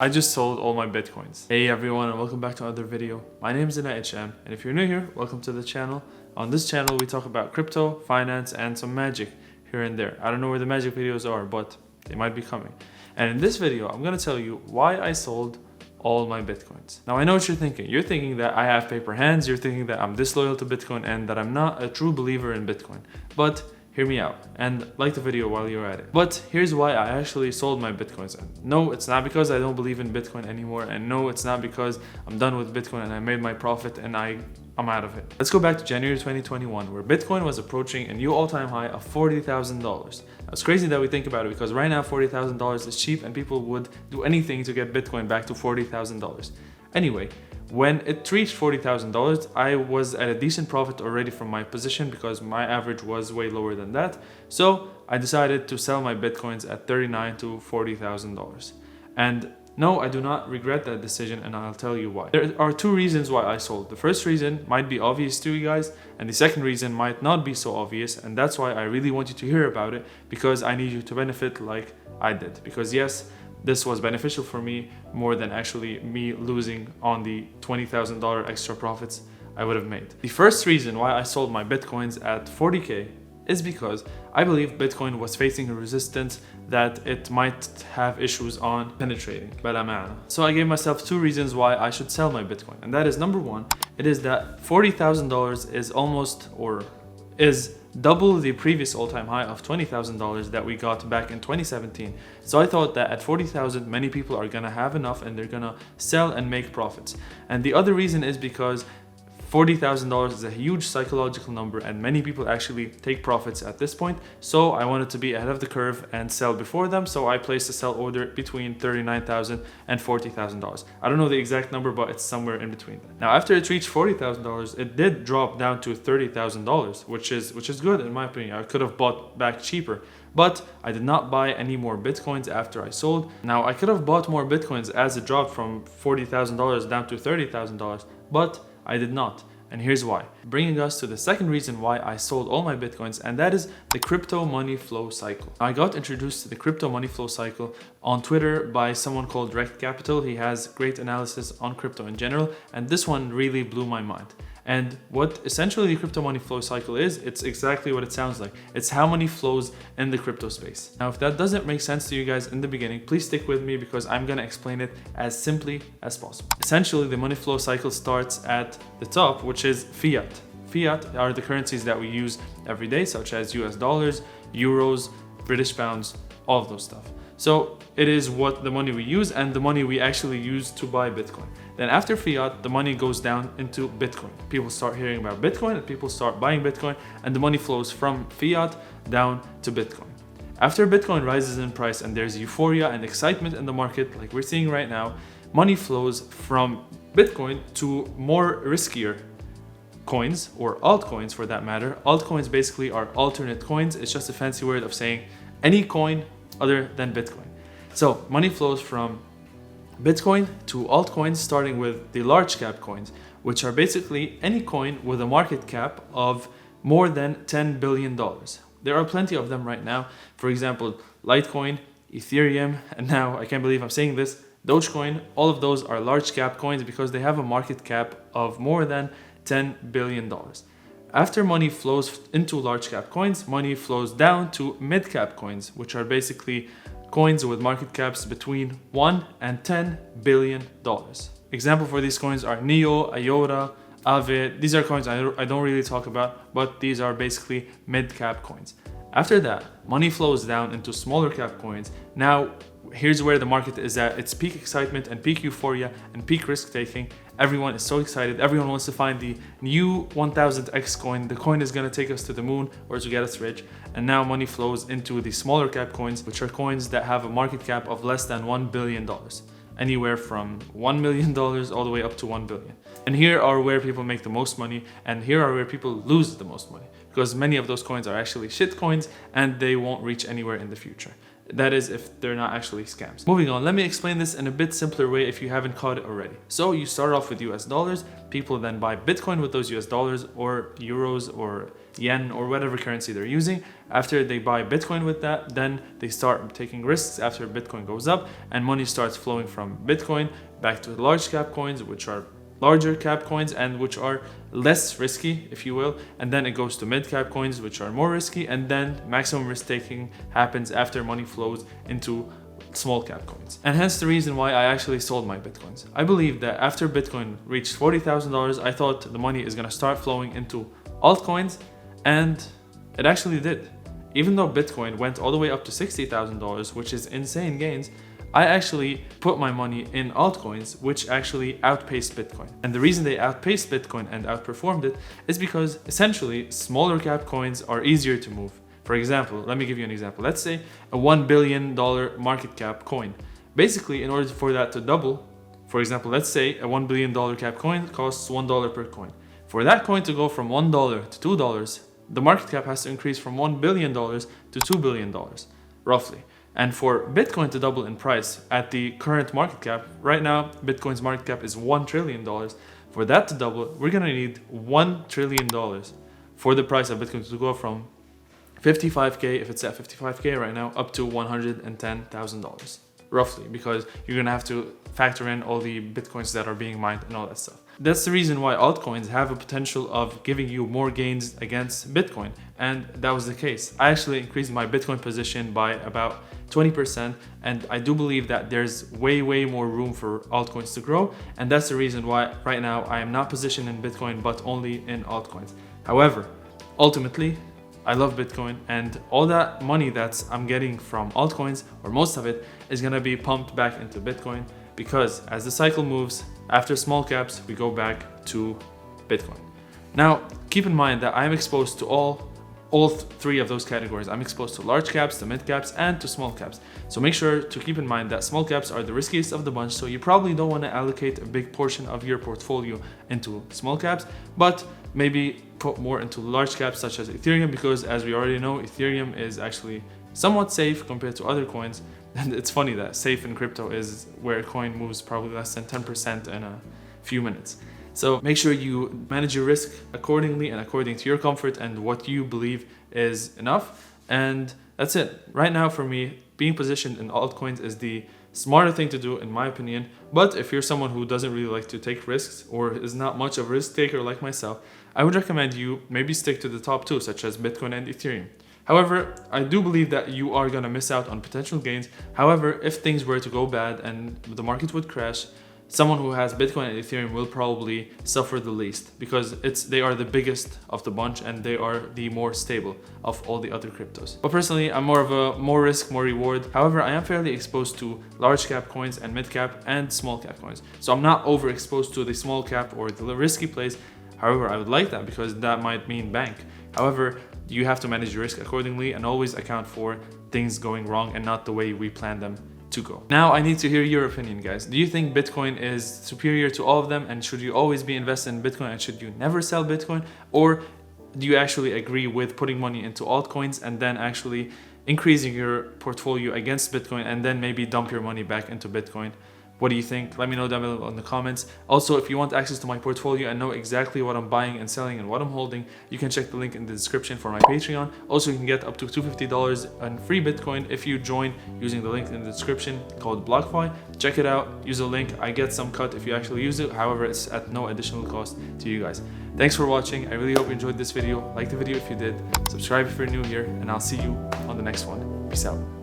I just sold all my bitcoins. Hey everyone, and welcome back to another video. My name is Untitled Chapter, and if you're new here, welcome to the channel. On this channel we talk about crypto, finance, and some magic here and there. I don't know where the magic videos are, but they might be coming. And in this video I'm gonna tell you why I sold all my bitcoins. Now I know what you're thinking. You're thinking that I have paper hands, you're thinking that I'm disloyal to Bitcoin and that I'm not a true believer in Bitcoin. But hear me out and like the video while you're at it. But here's why I actually sold my bitcoins. And no, it's not because I don't believe in Bitcoin anymore. And no, it's not because I'm done with Bitcoin and I made my profit and I'm out of it. Let's go back to January 2021, where Bitcoin was approaching a new all-time high of $40,000. It's crazy that we think about it because right now $40,000 is cheap and people would do anything to get Bitcoin back to $40,000. Anyway, when it reached $40,000, I was at a decent profit already from my position because my average was way lower than that. So I decided to sell my bitcoins at $39,000 to $40,000. And no, I do not regret that decision, and I'll tell you why. There are two reasons why I sold. The first reason might be obvious to you guys, and the second reason might not be so obvious, and that's why I really want you to hear about it, because I need you to benefit like I did. Because yes, this was beneficial for me more than actually me losing on the $20,000 extra profits I would have made. The first reason why I sold my bitcoins at 40K is because I believe Bitcoin was facing a resistance that it might have issues on penetrating. So I gave myself two reasons why I should sell my Bitcoin. And that is, number one, it is that $40,000 is almost, or is double the previous all-time high of $20,000 that we got back in 2017. So I thought that at 40,000, many people are gonna have enough and they're gonna sell and make profits. And the other reason is because $40,000 is a huge psychological number and many people actually take profits at this point. So I wanted to be ahead of the curve and sell before them. So I placed a sell order between $39,000 and $40,000. I don't know the exact number, but it's somewhere in between. Now, after it reached $40,000, it did drop down to $30,000, which is good in my opinion. I could have bought back cheaper, but I did not buy any more bitcoins after I sold. Now, I could have bought more bitcoins as it dropped from $40,000 down to $30,000, but I did not, and here's why. Bringing us to the second reason why I sold all my bitcoins, and that is the crypto money flow cycle. I got introduced to the crypto money flow cycle on Twitter by someone called Direct Capital. He has great analysis on crypto in general, and this one really blew my mind. And what essentially the crypto money flow cycle is, it's exactly what it sounds like. It's how money flows in the crypto space. Now, if that doesn't make sense to you guys in the beginning, please stick with me because I'm gonna explain it as simply as possible. Essentially, the money flow cycle starts at the top, which is fiat. Fiat are the currencies that we use every day, such as US dollars, euros, British pounds, all of those stuff. So it is what the money we use and the money we actually use to buy Bitcoin. Then after fiat, the money goes down into Bitcoin. People start hearing about Bitcoin and people start buying Bitcoin, and the money flows from fiat down to Bitcoin. After Bitcoin rises in price and there's euphoria and excitement in the market, like we're seeing right now, money flows from Bitcoin to more riskier coins, or altcoins for that matter. Altcoins basically are alternate coins. It's just a fancy word of saying any coin other than Bitcoin. So money flows from Bitcoin to altcoins, starting with the large cap coins, which are basically any coin with a market cap of more than $10 billion. There are plenty of them right now. For example, Litecoin, Ethereum, and now I can't believe I'm saying this, Dogecoin. All of those are large cap coins because they have a market cap of more than $10 billion. After money flows into large cap coins, money flows down to mid cap coins, which are basically coins with market caps between $1 and $10 billion. Example for these coins are Neo, IOTA, Aave. These are coins I don't really talk about, but these are basically mid cap coins. After that, money flows down into smaller cap coins. Now, here's where the market is at its peak excitement and peak euphoria and peak risk taking. Everyone is so excited. Everyone wants to find the new 1000x coin. The coin is going to take us to the moon or to get us rich. And now money flows into the smaller cap coins, which are coins that have a market cap of less than $1 billion. Anywhere from $1 million all the way up to $1 billion. And here are where people make the most money, and here are where people lose the most money, because many of those coins are actually shit coins and they won't reach anywhere in the future. That is if they're not actually scams. Moving on, let me explain this in a bit simpler way if you haven't caught it already. So you start off with US dollars, people then buy Bitcoin with those US dollars or euros or yen or whatever currency they're using. After they buy Bitcoin with that, then they start taking risks after Bitcoin goes up and money starts flowing from Bitcoin back to large cap coins, which are larger cap coins and which are less risky, if you will, and then it goes to mid cap coins, which are more risky, and then maximum risk taking happens after money flows into small cap coins. And hence the reason why I actually sold my Bitcoins. I believe that after Bitcoin reached $40,000, I thought the money is going to start flowing into altcoins, and it actually did. Even though Bitcoin went all the way up to $60,000, which is insane gains, I actually put my money in altcoins, which actually outpaced Bitcoin. And the reason they outpaced Bitcoin and outperformed it is because essentially smaller cap coins are easier to move. For example, let me give you an example. Let's say a $1 billion market cap coin. Basically, in order for that to double, for example, let's say a $1 billion cap coin costs $1 per coin. For that coin to go from $1 to $2, the market cap has to increase from $1 billion to $2 billion, roughly. And for Bitcoin to double in price at the current market cap, right now, Bitcoin's market cap is $1 trillion. For that to double, we're gonna need $1 trillion for the price of Bitcoin to go from 55K, if it's at 55K right now, up to $110,000, roughly, because you're gonna have to factor in all the Bitcoins that are being mined and all that stuff. That's the reason why altcoins have a potential of giving you more gains against Bitcoin. And that was the case. I actually increased my Bitcoin position by about 20%. And I do believe that there's way more room for altcoins to grow. And that's the reason why right now I am not positioned in Bitcoin, but only in altcoins. However, ultimately, I love Bitcoin, and all that money that I'm getting from altcoins, or most of it, is gonna be pumped back into Bitcoin, because as the cycle moves, after small caps, we go back to Bitcoin. Now, keep in mind that I'm exposed to all three of those categories. I'm exposed to large caps, to mid caps, and to small caps. So make sure to keep in mind that small caps are the riskiest of the bunch, so you probably don't want to allocate a big portion of your portfolio into small caps, but maybe put more into large caps such as Ethereum, because as we already know, Ethereum is actually somewhat safe compared to other coins. And it's funny that safe in crypto is where a coin moves probably less than 10% in a few minutes. So make sure you manage your risk accordingly and according to your comfort and what you believe is enough. And that's it. Right now for me, being positioned in altcoins is the smarter thing to do in my opinion. But if you're someone who doesn't really like to take risks or is not much of a risk taker like myself, I would recommend you maybe stick to the top two, such as Bitcoin and Ethereum. However, I do believe that you are going to miss out on potential gains. However, if things were to go bad and the market would crash, someone who has Bitcoin and Ethereum will probably suffer the least, because they are the biggest of the bunch and they are the more stable of all the other cryptos. But personally, I'm more of a more risk, more reward. However, I am fairly exposed to large cap coins and mid cap and small cap coins. So I'm not overexposed to the small cap or the risky plays. However, I would like that because that might mean bank. However, you have to manage your risk accordingly and always account for things going wrong and not the way we plan them to go. Now I need to hear your opinion, guys. Do you think Bitcoin is superior to all of them, and should you always be invested in Bitcoin and should you never sell Bitcoin? Or do you actually agree with putting money into altcoins and then actually increasing your portfolio against Bitcoin and then maybe dump your money back into Bitcoin? What do you think? Let me know down below in the comments. Also, if you want access to my portfolio and know exactly what I'm buying and selling and what I'm holding, you can check the link in the description for my Patreon. Also, you can get up to $250 in free Bitcoin if you join using the link in the description called BlockFi. Check it out, use the link. I get some cut if you actually use it. However, it's at no additional cost to you guys. Thanks for watching. I really hope you enjoyed this video. Like the video if you did. Subscribe if you're new here, and I'll see you on the next one. Peace out.